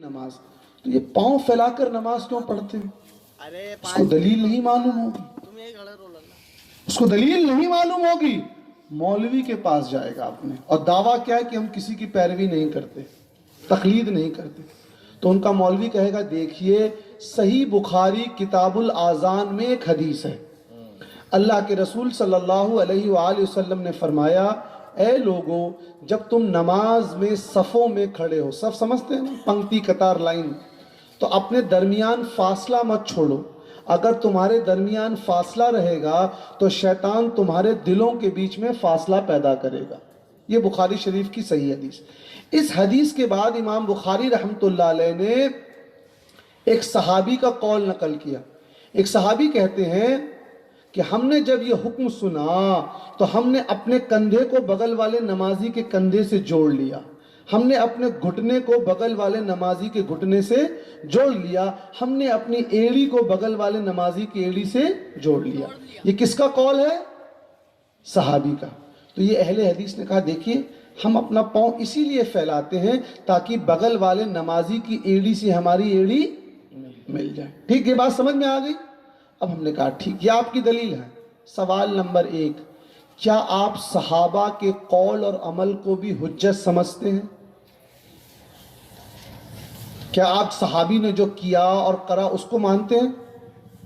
نماز تو یہ پاؤں پھیلا کر نماز کیوں پڑھتے ہیں؟ اس کو دلیل نہیں معلوم ہوگی، اس کو دلیل نہیں معلوم ہوگی، مولوی کے پاس جائے گا آپ نے اور دعویٰ کیا ہے کہ ہم کسی کی پیروی نہیں کرتے، تقلید نہیں کرتے، تو ان کا مولوی کہے گا دیکھیے صحیح بخاری کتاب الاذان میں ایک حدیث ہے، اللہ کے رسول صلی اللہ علیہ وآلہ وسلم نے فرمایا اے لوگوں جب تم نماز میں صفوں میں کھڑے ہو، صف سمجھتے ہیں نا، پنکتی قطار لائن، تو اپنے درمیان فاصلہ مت چھوڑو، اگر تمہارے درمیان فاصلہ رہے گا تو شیطان تمہارے دلوں کے بیچ میں فاصلہ پیدا کرے گا۔ یہ بخاری شریف کی صحیح حدیث۔ اس حدیث کے بعد امام بخاری رحمۃ اللہ علیہ نے ایک صحابی کا قول نقل کیا۔ ایک صحابی کہتے ہیں کہ ہم نے جب یہ حکم سنا تو ہم نے اپنے کندھے کو بغل والے نمازی کے کندھے سے جوڑ لیا، ہم نے اپنے گھٹنے کو بغل والے نمازی کے گھٹنے سے جوڑ لیا، ہم نے اپنی ایڑی کو بغل والے نمازی کی ایڑی سے جوڑ لیا۔ یہ کس کا قول ہے؟ صحابی کا۔ تو یہ اہل حدیث نے کہا دیکھیے ہم اپنا پاؤں اسی لیے پھیلاتے ہیں تاکہ بغل والے نمازی کی ایڑی سے ہماری ایڑی مل جائے۔ ٹھیک، یہ بات سمجھ میں آ گئی؟ اب ہم نے کہا ٹھیک، یہ آپ کی دلیل ہے۔ سوال نمبر 1، کیا آپ صحابہ کے قول اور عمل کو بھی حجت سمجھتے ہیں؟ کیا آپ صحابی نے جو کیا اور کرا اس کو مانتے ہیں؟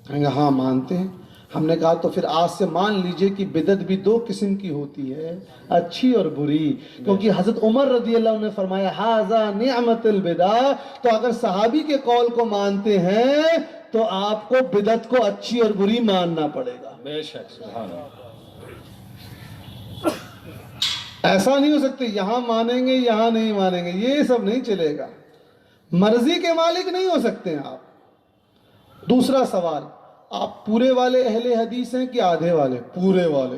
کہیں گے ہاں مانتے ہیں۔ ہم نے کہا تو پھر آج سے مان لیجئے کہ بدعت بھی دو قسم کی ہوتی ہے، اچھی اور بری، کیونکہ حضرت عمر رضی اللہ عنہ نے فرمایا ھذا نعمت البدع، تو اگر صحابی کے قول کو مانتے ہیں تو آپ کو بدعت کو اچھی اور بری ماننا پڑے گا۔ بے شک، سبحان اللہ۔ ایسا نہیں ہو سکتے یہاں مانیں گے یہاں نہیں مانیں گے، یہ سب نہیں چلے گا، مرضی کے مالک نہیں ہو سکتے ہیں آپ۔ دوسرا سوال، آپ پورے والے اہل حدیث ہیں کہ آدھے والے؟ پورے والے۔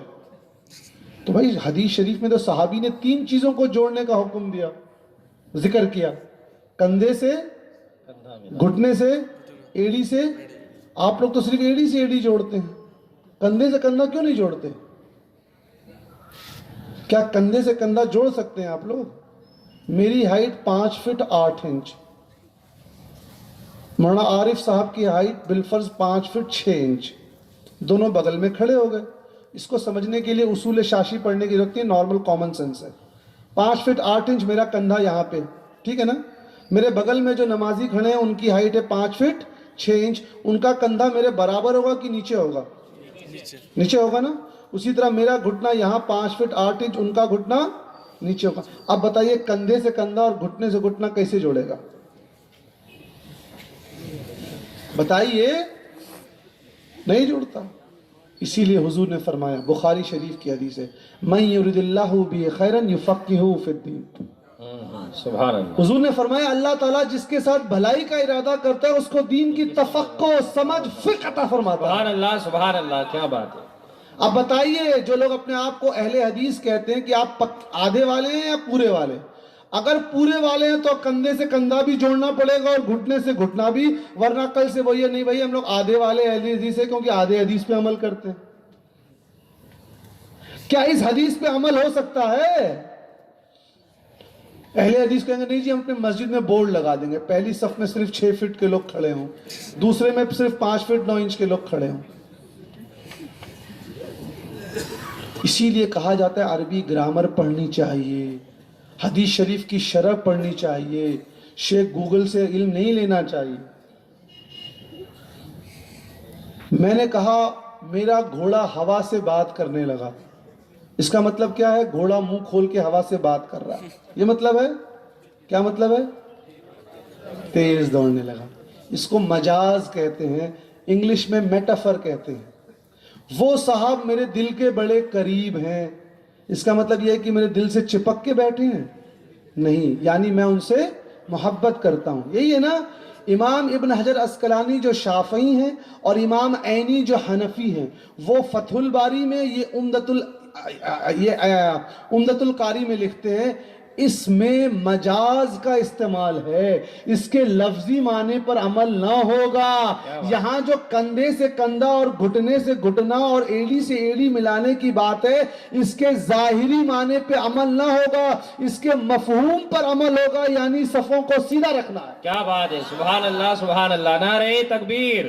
تو بھائی حدیث شریف میں تو صحابی نے 3 چیزوں کو جوڑنے کا حکم دیا، ذکر کیا، کندھے سے، گھٹنے سے، ایڑی سے۔ آپ لوگ تو صرف ایڑی سے ایڑی جوڑتے ہیں، کندھے سے کندھا کیوں نہیں جوڑتے؟ کیا کندھے سے کندھا جوڑ سکتے ہیں آپ لوگ؟ میری ہائٹ 5 فٹ 8 انچ، مولانا عارف صاحب کی ہائٹ بالفرض 5 فٹ 6 انچ، دونوں بغل میں کھڑے ہو گئے۔ اس کو سمجھنے کے لیے اصول شاشی پڑھنے کی ضرورت نہیں، نارمل کامن سینس ہے۔ 5 فٹ 8 انچ میرا کندھا یہاں پہ، ٹھیک ہے نا؟ میرے بغل میں جو نمازی کھڑے ہیں ان کی ہائٹ ہے 5 فٹ 6 انچ، ان کا کندھا میرے برابر ہوگا کہ نیچے ہوگا؟ نیچے ہوگا نا؟ اسی طرح میرا گھٹنا یہاں 5 فٹ 8 انچ، ان کا گھٹنا نیچے ہوگا۔ اب بتائیے کندھے سے کندھا اور گھٹنے سے گھٹنا کیسے جوڑے گا؟ بتائیے، نہیں جوڑتا۔ اسی لیے حضور نے فرمایا، بخاری شریف کی حدیث ہے، من یرد اللہ بہ خیرا یفقہہ فی الدین۔ سبحان اللہ۔ حضور نے فرمایا اللہ تعالیٰ جس کے ساتھ بھلائی کا ارادہ کرتا ہے اس کو دین کی تفقہ، سمجھ، فقہ عطا فرماتا ہے۔ سبحان اللہ، سبحان اللہ، کیا بات ہے۔ اب بتائیے جو لوگ اپنے آپ کو اہل حدیث کہتے ہیں کہ آپ آدھے والے ہیں یا پورے والے؟ اگر پورے والے ہیں تو کندھے سے کندھا بھی جوڑنا پڑے گا اور گھٹنے سے گھٹنا بھی، ورنہ کل سے وہی نہیں بھائی ہم لوگ آدھے والے اہل حدیث ہیں کیونکہ آدھے حدیث پہ عمل کرتے ہیں۔ کیا اس حدیث پہ عمل ہو سکتا ہے؟ اہل حدیث کہیں گے نہیں جی ہم اپنے مسجد میں بورڈ لگا دیں گے، پہلی صف میں صرف 6 فٹ کے لوگ کھڑے ہوں، دوسرے میں صرف 5 فٹ 9 انچ کے لوگ کھڑے ہوں۔ اسی لیے کہا جاتا ہے عربی گرامر پڑھنی چاہیے، حدیث شریف کی شرح پڑھنی چاہیے، شیخ گوگل سے علم نہیں لینا چاہیے۔ میں نے کہا میرا گھوڑا ہوا سے بات کرنے لگا، اس کا مطلب کیا ہے؟ گھوڑا منہ کھول کے ہوا سے بات کر رہا ہے، یہ مطلب ہے؟ کیا مطلب ہے؟ تیز دوڑنے لگا۔ اس کو مجاز کہتے ہیں، انگلش میں میٹافر کہتے ہیں۔ وہ صاحب میرے دل کے بڑے قریب ہیں، اس کا مطلب یہ ہے کہ میرے دل سے چپک کے بیٹھے ہیں؟ نہیں، یعنی میں ان سے محبت کرتا ہوں۔ یہی ہے نا امام ابن حجر عسقلانی جو شافعی ہیں اور امام عینی جو حنفی ہیں، وہ فتح الباری میں یہ عمدۃ القاری میں لکھتے ہیں اس میں مجاز کا استعمال ہے، اس کے لفظی معنی پر عمل نہ ہوگا۔ یہاں جو کندھے سے کندھا اور گھٹنے سے گھٹنا اور ایڑی سے ایڑی ملانے کی بات ہے، اس کے ظاہری معنی پہ عمل نہ ہوگا، اس کے مفہوم پر عمل ہوگا، یعنی صفوں کو سیدھا رکھنا ہے۔ کیا بات ہے، سبحان اللہ سبحان اللہ، نعرہ تکبیر،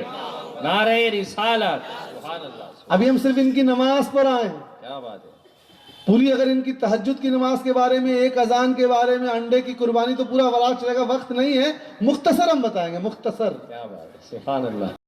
نعرہ رسالت، سبحان اللہ، ابھی ہم صرف ان کی نماز پر آئے ہیں، کیا بات ہے، پوری اگر ان کی تہجد کی نماز کے بارے میں، ایک اذان کے بارے میں، انڈے کی قربانی تو پورا وراق چلے گا، وقت نہیں ہے، مختصر ہم بتائیں گے، مختصر۔ کیا بات ہے، سبحان اللہ۔